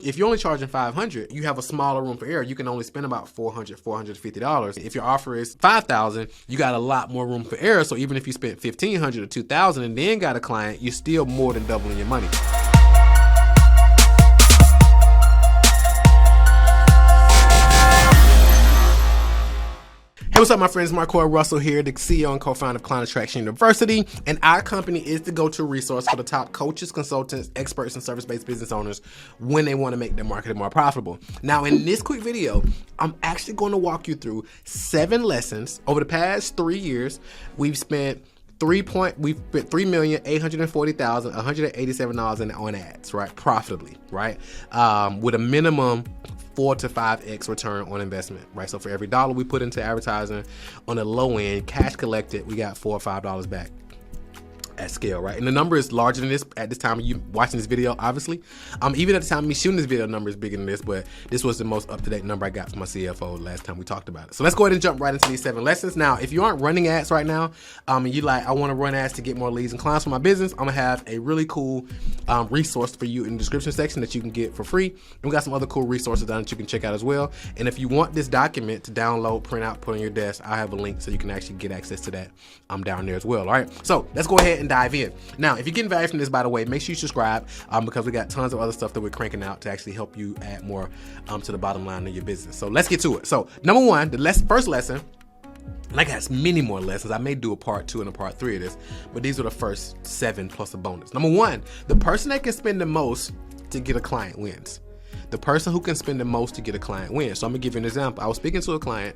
If you're only charging $500, you have a smaller room for error. You can only spend about $400, $450. If your offer is $5,000, you got a lot more room for error. So even if you spent $1,500 or $2,000 and then got a client, you're still more than doubling your money. Hey, what's up, my friends? Marquel Russell here, the CEO and co-founder of Client Attraction University, and our company is the go-to resource for the top coaches, consultants, experts, and service-based business owners when they want to make their marketing more profitable. Now, in this quick video, I'm actually going to walk you through 7 lessons. Over the past 3 years, we've spent $3,840,187 on ads, right? Profitably, right? With a minimum 4 to 5x return on investment, right? So for every dollar we put into advertising on the low end, cash collected, we got $4 or $5 back at scale, right? And the number is larger than this at this time of you watching this video, obviously. Even at the time of me shooting this video, the number is bigger than this, but this was the most up-to-date number I got from my CFO last time we talked about it. So let's go ahead and jump right into these 7 lessons. Now, if you aren't running ads right now, and you like, I want to run ads to get more leads and clients for my business, I'm gonna have a really cool resource for you in the description section that you can get for free. And we got some other cool resources down that you can check out as well. And if you want this document to download, print out, put on your desk, I have a link so you can actually get access to that down there as well. All right, so let's go ahead and dive in. Now, if you're getting value from this, by the way, make sure you subscribe because we got tons of other stuff that we're cranking out to actually help you add more to the bottom line of your business. So let's get to it. So number one, first lesson, like I have many more lessons. I may do a part 2 and a part 3 of this, but these are the first 7 plus a bonus. Number one, the person that can spend the most to get a client wins. The person who can spend the most to get a client wins. So I'm gonna give you an example. I was speaking to a client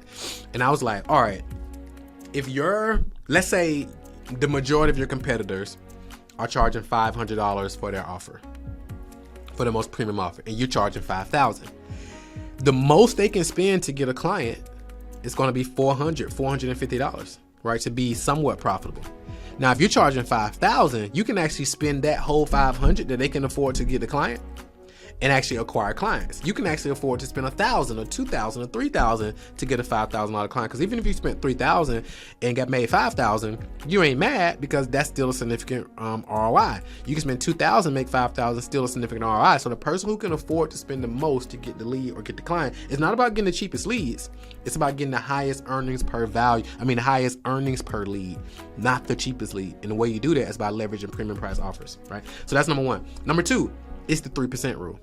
and I was like, all right, if let's say the majority of your competitors are charging $500 for their offer, for the most premium offer, and you're charging $5,000. The most they can spend to get a client is going to be $400, $450, right? To be somewhat profitable. Now, if you're charging $5,000, you can actually spend that whole $500 that they can afford to get the client and actually acquire clients. You can actually afford to spend $1,000 or $2,000 or $3,000 to get a $5,000 client. Because even if you spent $3,000 and got made $5,000, you ain't mad because that's still a significant ROI. You can spend $2,000, make $5,000, still a significant ROI. So the person who can afford to spend the most to get the lead or get the client, it's not about getting the cheapest leads. It's about getting the highest earnings per the highest earnings per lead, not the cheapest lead. And the way you do that is by leveraging premium price offers, right? So that's number one. Number 2, it's the 3% rule.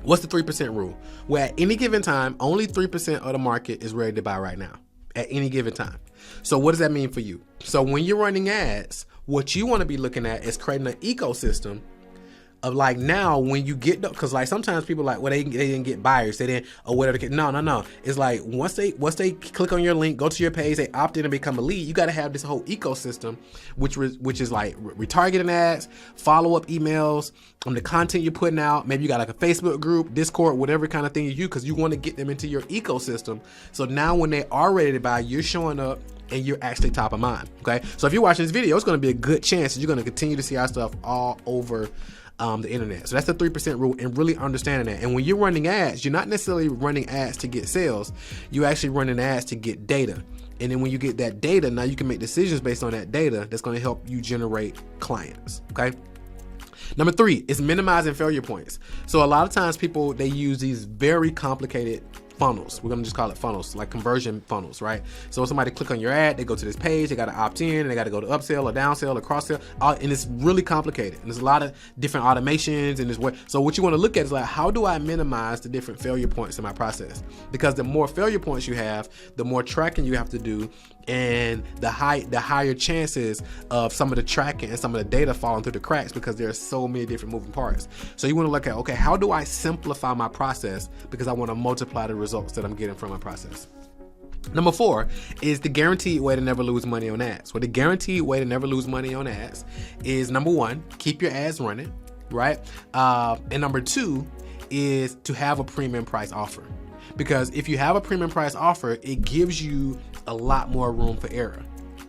What's the 3% rule? Where at any given time, only 3% of the market is ready to buy right now, at any given time. So what does that mean for you? So when you're running ads, what you want to be looking at is creating an ecosystem of like, now when you get, because like sometimes people like, well, they didn't get buyers, they didn't, or whatever. No. It's like once they click on your link, go to your page, they opt in and become a lead, you got to have this whole ecosystem, which is like retargeting ads, follow-up emails, the content you're putting out. Maybe you got like a Facebook group, Discord, whatever kind of thing you use, because you want to get them into your ecosystem. So now when they are ready to buy, you're showing up and you're actually top of mind, okay? So if you're watching this video, it's going to be a good chance that you're going to continue to see our stuff all over the internet. So that's the 3% rule, and really understanding that. And when you're running ads, you're not necessarily running ads to get sales. You're actually running ads to get data. And then when you get that data, now you can make decisions based on that data that's going to help you generate clients, okay? Number 3 is minimizing failure points. So a lot of times people, they use these very complicated funnels. We're gonna just call it funnels, like conversion funnels, right? So when somebody click on your ad, they go to this page, they gotta opt in, and they gotta go to upsell or downsell or cross sell, and it's really complicated. And there's a lot of different automations in this way. So what you wanna look at is like, how do I minimize the different failure points in my process? Because the more failure points you have, the more tracking you have to do, and the higher chances of some of the tracking and some of the data falling through the cracks, because there's so many different moving parts. So you want to look at, okay, how do I simplify my process, because I want to multiply the results that I'm getting from my process. Number 4 is the guaranteed way to never lose money on ads. Well, the guaranteed way to never lose money on ads is, number 1, keep your ads running, right? And number 2 is to have a premium price offer. Because if you have a premium price offer, it gives you a lot more room for error.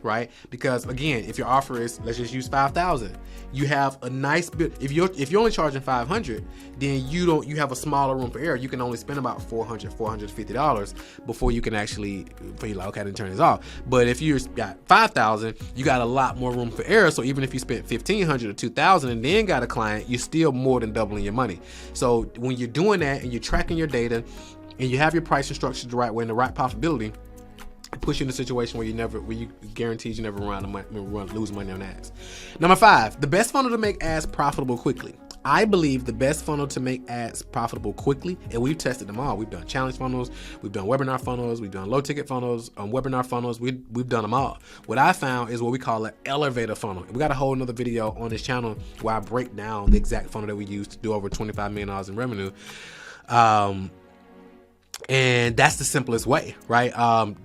right? Because again, if your offer is, let's just use 5,000, you have a nice bit. If you're only charging 500, then you have a smaller room for error. You can only spend about $450 before you can actually, before you're like, okay, I didn't turn this off. But if you got 5,000, you got a lot more room for error. So even if you spent 1,500 or 2,000 and then got a client, you're still more than doubling your money. So when you're doing that and you're tracking your data and you have your pricing structured the right way and the right profitability, push you in a situation where you guarantees you never lose money on ads. Number 5, the best funnel to make ads profitable quickly. I believe the best funnel to make ads profitable quickly, and we've tested them all. We've done challenge funnels, we've done webinar funnels, we've done low ticket funnels, webinar funnels. We've done them all. What I found is what we call an elevator funnel. We got a whole another video on this channel where I break down the exact funnel that we use to do over $25 million in revenue. And that's the simplest way, right?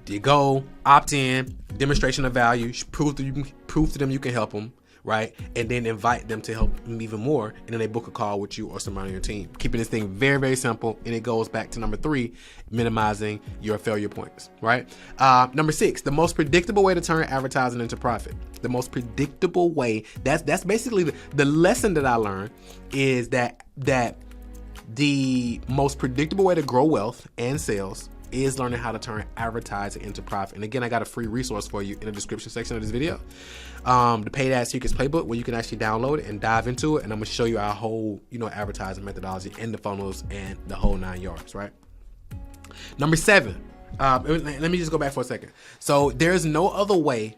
You go, opt in, demonstration of value, prove to them you can help them, right? And then invite them to help them even more. And then they book a call with you or somebody on your team. Keeping this thing very, very simple. And it goes back to number 3, minimizing your failure points, right? Number 6, the most predictable way to turn advertising into profit. The most predictable way, that's basically the lesson that I learned is that the most predictable way to grow wealth and sales is learning how to turn advertising into profit. And again, I got a free resource for you in the description section of this video. The Paid Ad Secrets Playbook, where you can actually download it and dive into it. And I'm gonna show you our whole, advertising methodology and the funnels and the whole 9 yards, right? Number 7, let me just go back for a second. So there's no other way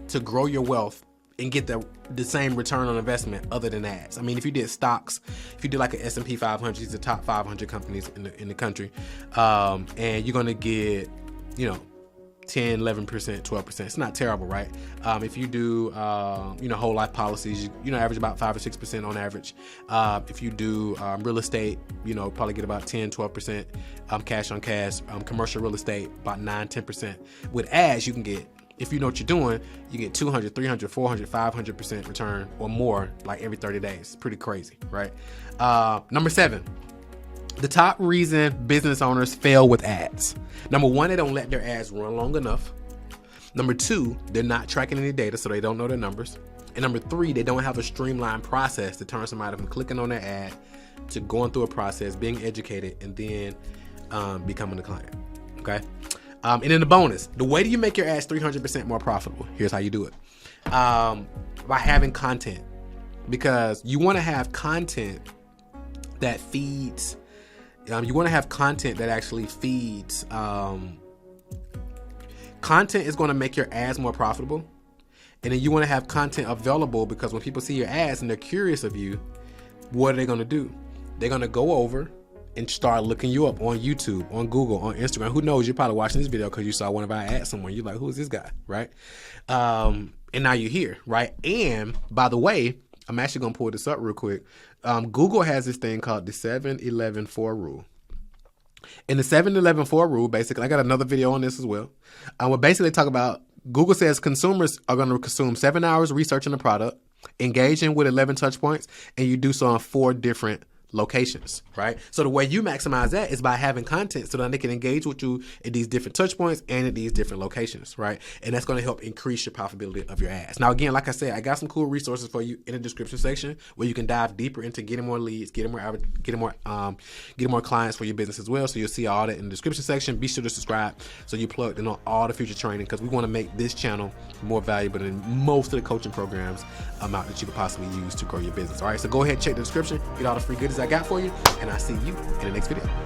to grow your wealth and get the same return on investment other than ads. I mean, if you did stocks, if you did like an S&P 500, these are the top 500 companies in the country, and you're gonna get, 10, 11%, 12%. It's not terrible, right? If you do, whole life policies, you average about 5 or 6% on average. If you do real estate, probably get about 10, 12% cash on cash. Commercial real estate, about 9, 10%. With ads, you can get, if you know what you're doing, you get 200, 300, 400, 500% return or more like every 30 days. Pretty crazy, right? Number 7, the top reason business owners fail with ads. Number 1, they don't let their ads run long enough. Number 2, they're not tracking any data, so they don't know their numbers. And number 3, they don't have a streamlined process to turn somebody from clicking on their ad to going through a process, being educated, and then becoming a client, okay? And then the bonus, the way do you make your ads 300% more profitable? Here's how you do it. By having content, because you want to have content that feeds, you want to have content that actually feeds. Content is going to make your ads more profitable. And then you want to have content available because when people see your ads and they're curious of you, what are they going to do? They're going to go over and start looking you up on YouTube, on Google, on Instagram. Who knows? You're probably watching this video because you saw one of our ads somewhere. You're like, who is this guy, right? And now you're here, right? And by the way, I'm actually going to pull this up real quick. Google has this thing called the 7-11-4 rule. In the 7-11-4 rule, basically, I got another video on this as well. We'll basically talk about, Google says consumers are going to consume 7 hours researching the product, engaging with 11 touch points, and you do so on 4 different locations, right? So the way you maximize that is by having content so that they can engage with you at these different touch points and at these different locations, right? And that's going to help increase your profitability of your ads. Now, again, like I said, I got some cool resources for you in the description section where you can dive deeper into getting more leads, getting more clients for your business as well. So you'll see all that in the description section. Be sure to subscribe so you plugged in on all the future training because we want to make this channel more valuable than most of the coaching programs out that you could possibly use to grow your business. All right, so go ahead, check the description, get all the free goodies I got for you, and I'll see you in the next video.